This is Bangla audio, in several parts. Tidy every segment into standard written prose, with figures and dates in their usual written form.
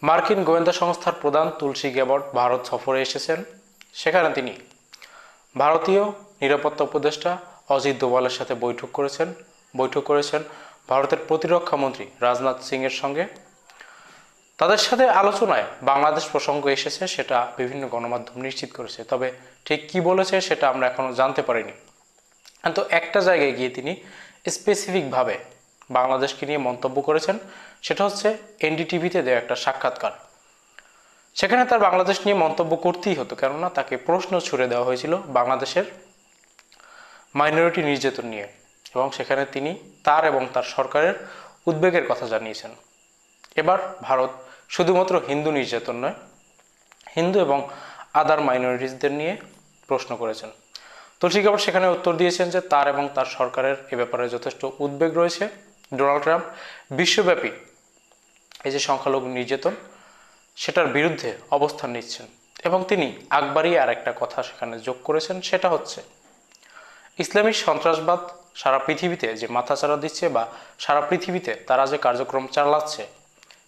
মার্কিন গোয়েন্দা সংস্থার প্রধান তুলসী গ্যাবর্ট ভারত সফরে এসেছেন। সেখানে তিনি ভারতীয় নিরাপত্তা উপদেষ্টা অজিত দোভালের সাথে বৈঠক করেছেন ভারতের প্রতিরক্ষা মন্ত্রী রাজনাথ সিং এর সঙ্গে। তাদের সাথে আলোচনায় বাংলাদেশ প্রসঙ্গ এসেছে, সেটা বিভিন্ন গণমাধ্যম নিশ্চিত করেছে। তবে ঠিক কি বলেছে সেটা আমরা এখনো জানতে পারিনি। কিন্তু একটা জায়গায় গিয়ে তিনি স্পেসিফিকভাবে বাংলাদেশকে নিয়ে মন্তব্য করেছেন, সেটা হচ্ছে এনডিটিভিতে দেওয়া একটা সাক্ষাৎকার। সেখানে তার বাংলাদেশ নিয়ে মন্তব্য করতেই হতো, কেননা তাকে প্রশ্ন ছুড়ে দেওয়া হয়েছিল বাংলাদেশের মাইনরিটি নির্যাতন নিয়ে, এবং সেখানে তিনি তার এবং তার সরকারের উদ্বেগের কথা জানিয়েছেন। এবার ভারত শুধুমাত্র হিন্দু নির্যাতন নয়, হিন্দু এবং আদার মাইনরিটিসদের নিয়ে প্রশ্ন করেছেন। তুলসী গ্যাবর্ট সেখানে উত্তর দিয়েছেন যে তার এবং তার সরকারের এ ব্যাপারে যথেষ্ট উদ্বেগ রয়েছে। ডোনাল্ড ট্রাম্প বিশ্বব্যাপী এই যে সংখ্যালঘু নির্যাতন, সেটার বিরুদ্ধে অবস্থান নিচ্ছেন। এবং তিনি আকবারই আর একটা কথা সেখানে যোগ করেছেন, সেটা হচ্ছে ইসলামী সন্ত্রাসবাদ সারা পৃথিবীতে যে মাথাচাড়া দিচ্ছে বা সারা পৃথিবীতে তারা যে কার্যক্রম চালাচ্ছে,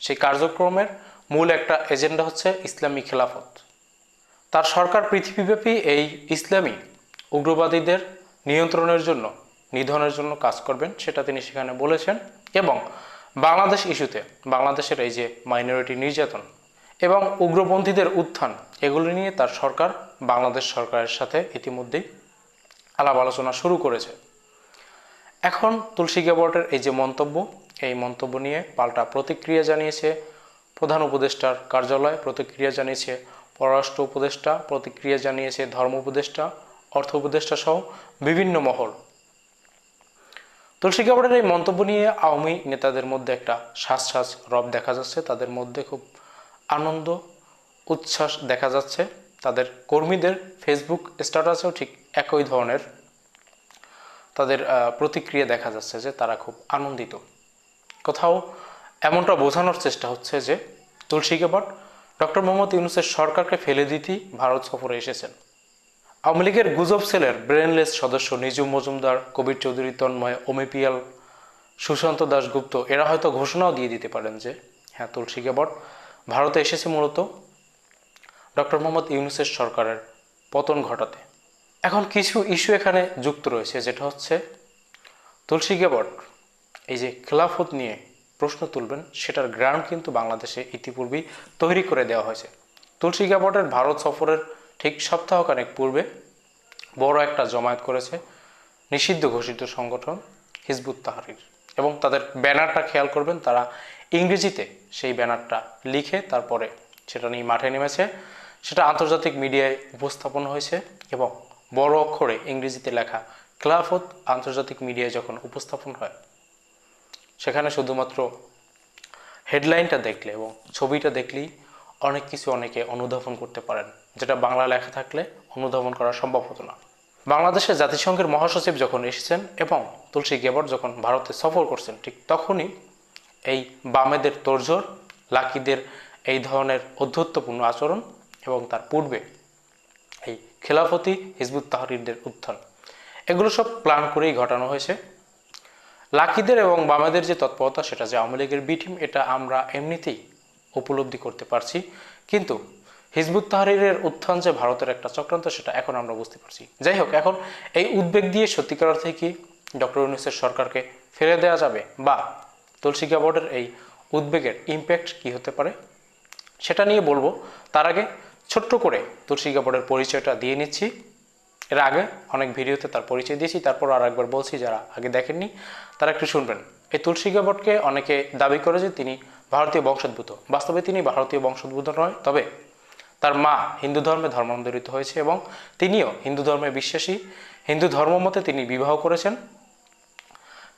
সেই কার্যক্রমের মূল একটা এজেন্ডা হচ্ছে ইসলামী খেলাফত। তার সরকার পৃথিবীব্যাপী এই ইসলামী উগ্রবাদীদের নিয়ন্ত্রণের জন্য, নিধনের জন্য কাজ করবেন, সেটা তিনি সেখানে বলেছেন। এবং বাংলাদেশ ইস্যুতে বাংলাদেশের এই যে মাইনরিটি নির্যাতন এবং উগ্রপন্থীদের উত্থান, এগুলি নিয়ে তার সরকার বাংলাদেশ সরকারের সাথে ইতিমধ্যেই আলাপ আলোচনা শুরু করেছে। এখন তুলসী গ্যাবর্টের এই যে মন্তব্য, এই মন্তব্য নিয়ে পাল্টা প্রতিক্রিয়া জানিয়েছে প্রধান উপদেষ্টার কার্যালয়, প্রতিক্রিয়া জানিয়েছে পররাষ্ট্র উপদেষ্টা, প্রতিক্রিয়া জানিয়েছে ধর্ম উপদেষ্টা, অর্থ উপদেষ্টা সহ বিভিন্ন মহল। তুলসী গ্যাবর্টের এই মন্তব্য নিয়ে আওয়ামী নেতাদের মধ্যে একটা শ্বাস রব দেখা যাচ্ছে, তাদের মধ্যে খুব আনন্দ উচ্ছ্বাস দেখা যাচ্ছে। তাদের কর্মীদের ফেসবুক স্ট্যাটাসেও ঠিক একই ধরনের তাদের প্রতিক্রিয়া দেখা যাচ্ছে যে তারা খুব আনন্দিত। কোথাও এমনটা বোঝানোর চেষ্টা হচ্ছে যে তুলসী গ্যাবর্ট ডক্টর মোহাম্মদ ইউনূসের সরকারকে ফেলে দিতেই ভারত সফরে এসেছেন। আওয়ামী লীগের গুজব সেলের ব্রেনলেস সদস্য নিজুম মজুমদার, কবির চৌধুরী তন্ময়, ওমেপিয়াল, সুশান্ত দাশগুপ্ত এরা হয়তো ঘোষণাও দিয়ে দিতে পারেন যে হ্যাঁ, তুলসী গ্যাবর্ট ভারতে এসেছে মূলত ডক্টর মোহাম্মদ ইউনূসের সরকারের পতন ঘটাতে। এখন কিছু ইস্যু এখানে যুক্ত রয়েছে, যেটা হচ্ছে তুলসী গ্যাবর্ট এই যে খেলাফত নিয়ে প্রশ্ন তুলবেন, সেটার গ্রাউন্ড কিন্তু বাংলাদেশে ইতিপূর্বেই তৈরি করে দেওয়া হয়েছে। তুলসী গ্যাবর্টের ভারত সফরের ঠিক সপ্তাহখানেক পূর্বে বড় একটা জমায়েত করেছে নিষিদ্ধ ঘোষিত সংগঠন হিজবুত তাহরির, এবং তাদের ব্যানারটা খেয়াল করবেন, তারা ইংরেজিতে সেই ব্যানারটা লিখে তারপরে সেটা নিয়ে মাঠে নেমেছে। সেটা আন্তর্জাতিক মিডিয়ায় উপস্থাপন হয়েছে এবং বড় অক্ষরে ইংরেজিতে লেখা খেলাফত আন্তর্জাতিক মিডিয়ায় যখন উপস্থাপন হয়, সেখানে শুধুমাত্র হেডলাইনটা দেখলে এবং ছবিটা দেখলেই অনেক কিছু অনেকে অনুধাবন করতে পারেন, যেটা বাংলা লেখা থাকলে অনুধাবন করা সম্ভব হতো না। বাংলাদেশের জাতিসংঘের মহাসচিব যখন এসেছেন এবং তুলসী গ্যাবর্ট যখন ভারতে সফর করছেন, ঠিক তখনই এই বামেদের তোড়জোড়, লাকিদের এই ধরনের অধ্যত্বপূর্ণ আচরণ এবং তার পূর্বে এই খেলাফতি হিজবুত তাহরিরদের উত্থান, এগুলো সব প্ল্যান করেই ঘটানো হয়েছে। লাকিদের এবং বামেদের যে তৎপরতা, সেটা যে আওয়ামী লীগের বি টিম, এটা আমরা এমনিতেই উপলব্ধি করতে পারছি। কিন্তু হিজবুত তাহরিরের উত্থান যে ভারতের একটা চক্রান্ত, সেটা এখন আমরা বুঝতে পারছি। যাই হোক, এখন এই উদ্বেগ দিয়ে সত্যিকার অর্থে কি ডক্টর ইউনূসের সরকারকে ফেলে দেওয়া যাবে, বা তুলসী গ্যাবর্টের এই উদ্বেগের ইম্প্যাক্ট কি হতে পারে, সেটা নিয়ে বলবো। তার আগে ছোট্ট করে তুলসী গ্যাবর্টের পরিচয়টা দিয়ে নিচ্ছি। এর আগে অনেক ভিডিওতে তার পরিচয় দিয়েছি, তারপর আর একবার বলছি, যারা আগে দেখেননি তারা একটু শুনবেন। এই তুলসী গ্যাবর্টকে অনেকে দাবি করে যে তিনি ভারতীয় বংশোদ্ভূত। বাস্তবে তিনি ভারতীয় বংশোদ্ভূত নয়, তবে তার মা হিন্দু ধর্মে ধর্মান্তরিত হয়েছে এবং তিনিও হিন্দু ধর্মে বিশ্বাসী। হিন্দু ধর্ম মতে তিনি বিবাহ করেছেন।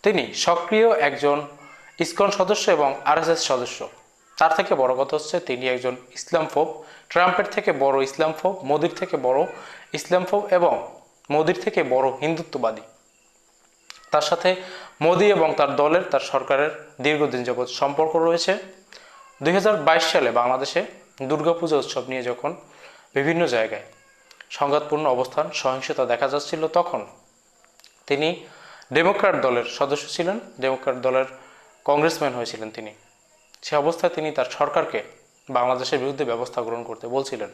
তিনি সক্রিয় একজন ইসকন সদস্য এবং আরএসএস সদস্য। তার থেকে বড় কথা হচ্ছে তিনি একজন ইসলামফোব। ট্রাম্পের থেকে বড় ইসলামফোব, মোদির থেকে বড় ইসলামফোব এবং মোদির থেকে বড় হিন্দুত্ববাদী। তার সাথে মোদি এবং তার দলের, তার সরকারের দীর্ঘদিন যাবৎ সম্পর্ক রয়েছে। 2022 সালে বাংলাদেশে দুর্গাপূজা উৎসব নিয়ে যখন বিভিন্ন জায়গায় সংঘাতপূর্ণ অবস্থান, সহিংসতা দেখা যাচ্ছিল, তখন তিনি ডেমোক্র্যাট দলের সদস্য ছিলেন, ডেমোক্র্যাট দলের কংগ্রেসম্যান হয়েছিলেন তিনি। সে অবস্থায় তিনি তার সরকারকে বাংলাদেশের বিরুদ্ধে ব্যবস্থা গ্রহণ করতে বলছিলেন।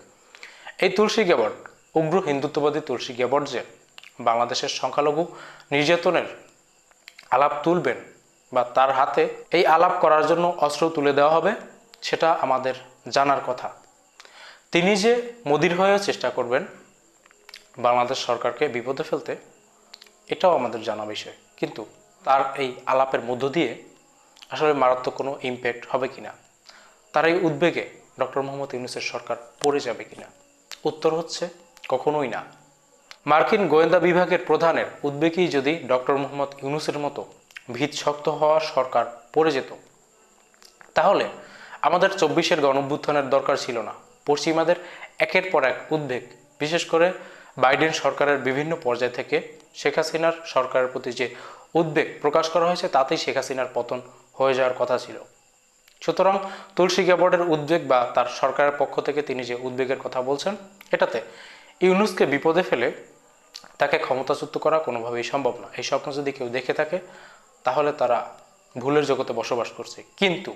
এই তুলসী গ্যাবর্ট, উগ্র হিন্দুত্ববাদী তুলসী গ্যাবর্ট যে বাংলাদেশের সংখ্যালঘু নির্যাতনের আলাপ তুলবেন বা তার হাতে এই আলাপ করার জন্য অস্ত্র তুলে দেওয়া হবে, সেটা আমাদের জানার কথা। তিনি যে মোদির হয়েও চেষ্টা করবেন বাংলাদেশ সরকারকে বিপদে ফেলতে, এটাও আমাদের জানা বিষয়। কিন্তু তার এই আলাপের মধ্য দিয়ে আসলে মারাত্মক কোনো ইম্প্যাক্ট হবে কিনা, তার এই উদ্বেগে ডক্টর মোহাম্মদ ইউনূসের সরকার পড়ে যাবে কিনা, উত্তর হচ্ছে কখনোই না। মার্কিন গোয়েন্দা বিভাগের প্রধানের উদ্বেগেই যদি ডক্টর মোহাম্মদ ইউনূসের মতো ভিত শক্ত হওয়া সরকার পড়ে যেত, তাহলে আমাদের 24-এর গণঅভ্যুত্থানের দরকার ছিল না। পশ্চিমাদের একের পর এক উদ্বেগ, বিশেষ করে বাইডেন সরকারের বিভিন্ন পর্যায় থেকে শেখ হাসিনার সরকারের প্রতি যে উদ্বেগ প্রকাশ করা হয়েছে, তাতেই শেখ হাসিনার পতন হয়ে যাওয়ার কথা ছিল। সুতরাং তুলসী গ্যাবর্টের উদ্বেগ বা তার সরকারের পক্ষ থেকে তিনি যে উদ্বেগের কথা বলছেন, এটাতে ইউনূসকে বিপদে ফেলে তাকে ক্ষমতাচ্যুত করা কোনোভাবেই সম্ভব না। এই স্বপ্ন যদি কেউ দেখে থাকে, তাহলে তারা ভুলের জগতে বসবাস করছে। কিন্তু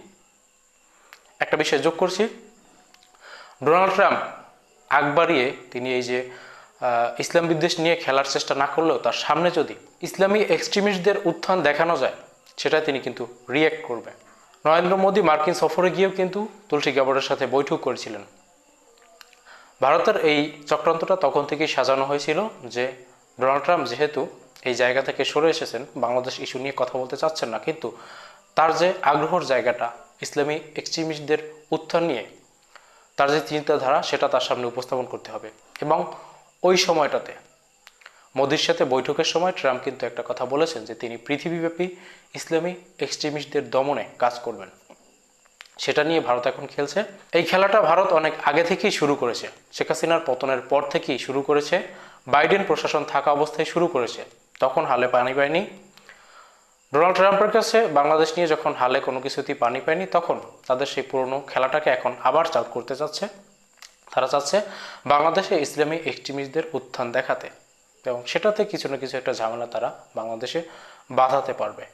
একটা বিষয় যোগ করছি, ডোনাল্ড ট্রাম্প আগ বাড়িয়ে তিনি এই যে ইসলাম বিদ্বেষ নিয়ে খেলার চেষ্টা না করলেও তার সামনে যদি ইসলামী এক্সট্রিমিস্টদের উত্থান দেখানো যায়, সেটা তিনি কিন্তু রিয়্যাক্ট করবে। নরেন্দ্র মোদী মার্কিন সফরে গিয়েও কিন্তু তুলসী গ্যাবর্টের সাথে বৈঠক করেছিলেন। ভারতের এই চক্রান্তটা তখন থেকেই সাজানো হয়েছিল যে ডোনাল্ড ট্রাম্প যেহেতু এই জায়গা থেকে সরে এসেছেন, বাংলাদেশ ইস্যু নিয়ে কথা বলতে চাচ্ছেন না, কিন্তু তার যে আগ্রহের জায়গাটা ইসলামী এক্সট্রিমিস্টদের উত্থান নিয়ে, তার যে চিন্তাধারা, সেটা তার সামনে উপস্থাপন করতে হবে। এবং ওই সময়টাতে মোদির সাথে বৈঠকের সময় ট্রাম্প কিন্তু একটা কথা বলেছেন যে তিনি পৃথিবীব্যাপী ইসলামী এক্সট্রিমিস্টদের দমনে কাজ করবেন। সেটা নিয়ে ভারত এখন খেলছে। এই খেলাটা ভারত অনেক আগে থেকেই শুরু করেছে, শেখ হাসিনার পতনের পর থেকেই শুরু করেছে, বাইডেন প্রশাসন থাকা অবস্থায় শুরু করেছে। তখন হালে পানি পায়নি। ডোনাল্ড ট্রাম্পের কাছে বাংলাদেশ নিয়ে যখন হালে কোনো কিছুতেই পানি পায়নি, তখন তাদের সেই পুরনো খেলাটাকে এখন আবার চালু করতে চাচ্ছে। তারা চাচ্ছে বাংলাদেশে ইসলামী এক্সট্রিমিস্টদের উত্থান দেখাতে, এবং সেটাতে কিছু না কিছু একটা ঝামেলা তারা বাংলাদেশে বাঁধাতে পারবে।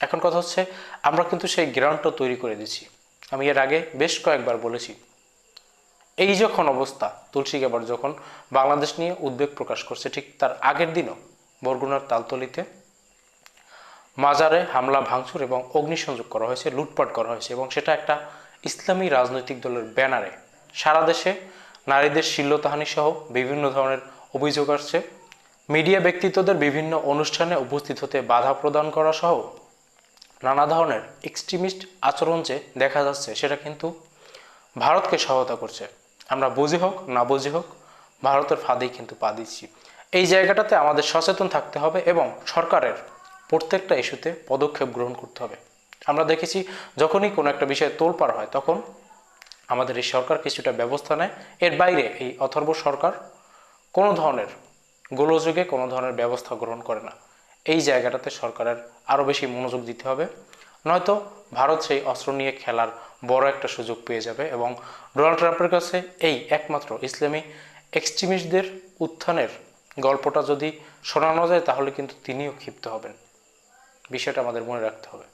এখন কথা হচ্ছে, আমরা কিন্তু সেই গ্রাউন্ডটা তৈরি করে দিচ্ছি। আমি এর আগে বেশ কয়েকবার বলেছি, এই যখন অবস্থা, তুলসী গ্যাবর্ট যখন বাংলাদেশ নিয়ে উদ্বেগ প্রকাশ করছে, ঠিক তার আগের দিনও বরগুনার তালতলিতে মাজারে হামলা, ভাঙচুর এবং অগ্নিসংযোগ করা হয়েছে, লুটপাট করা হয়েছে, এবং সেটা একটা ইসলামী রাজনৈতিক দলের ব্যানারে। সারা দেশে নারীদের শ্লীলতাহানি সহ বিভিন্ন ধরনের অভিযোগ আসছে। মিডিয়া ব্যক্তিত্বদের বিভিন্ন অনুষ্ঠানে উপস্থিত হতে বাধা প্রদান করা সহ নানা ধরনের এক্সট্রিমিস্ট আচরণ যে দেখা যাচ্ছে, সেটা কিন্তু ভারতকে সহায়তা করছে। আমরা বুঝি হোক না বুঝি হোক, ভারতের ফাঁদেই কিন্তু পা দিচ্ছি। এই জায়গাটাতে আমাদের সচেতন থাকতে হবে এবং সরকারের প্রত্যেকটা ইস্যুতে পদক্ষেপ গ্রহণ করতে হবে। আমরা দেখেছি, যখনই কোনো একটা বিষয়ে তোলপাড় হয়, তখন আমাদের এই সরকার কিছুটা ব্যবস্থা নেয়। এর বাইরে এই অথর্ব সরকার কোনো ধরনের গোলযোগে কোনো ধরনের ব্যবস্থা গ্রহণ করে না। এই জায়গাটাতে সরকারের আরও বেশি মনোযোগ দিতে হবে, নয়তো ভারত সেই অস্ত্র নিয়ে খেলার বড় একটা সুযোগ পেয়ে যাবে। এবং ডোনাল্ড ট্রাম্পের কাছে এই একমাত্র ইসলামী এক্সট্রিমিস্টদের উত্থানের গল্পটা যদি শোনানো যায়, তাহলে কিন্তু তিনিও ক্ষিপ্ত হবেন। বিষয়টা আমাদের মনে রাখতে হবে।